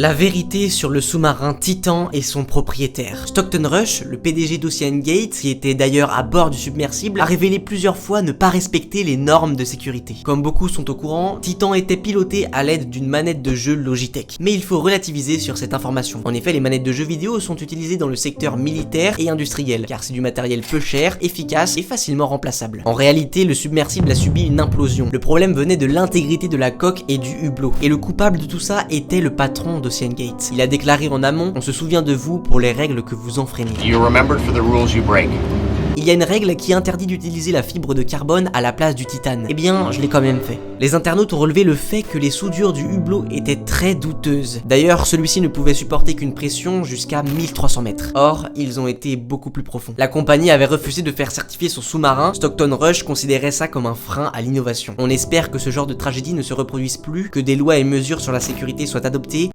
La vérité sur le sous-marin Titan et son propriétaire. Stockton Rush, le PDG d'OceanGate, qui était d'ailleurs à bord du submersible, a révélé plusieurs fois ne pas respecter les normes de sécurité. Comme beaucoup sont au courant, Titan était piloté à l'aide d'une manette de jeu Logitech. Mais il faut relativiser sur cette information. En effet, les manettes de jeux vidéo sont utilisées dans le secteur militaire et industriel, car c'est du matériel peu cher, efficace et facilement remplaçable. En réalité, le submersible a subi une implosion. Le problème venait de l'intégrité de la coque et du hublot. Et le coupable de tout ça était le patron d'OceanGate. Il a déclaré en amont: on se souvient de vous pour les règles que vous enfreignez. You're remembered for the rules you break. Il y a une règle qui interdit d'utiliser la fibre de carbone à la place du titane. Eh bien, je l'ai quand même fait. Les internautes ont relevé le fait que les soudures du hublot étaient très douteuses. D'ailleurs, celui-ci ne pouvait supporter qu'une pression jusqu'à 1300 mètres. Or, ils ont été beaucoup plus profonds. La compagnie avait refusé de faire certifier son sous-marin. Stockton Rush considérait ça comme un frein à l'innovation. On espère que ce genre de tragédie ne se reproduise plus, que des lois et mesures sur la sécurité soient adoptées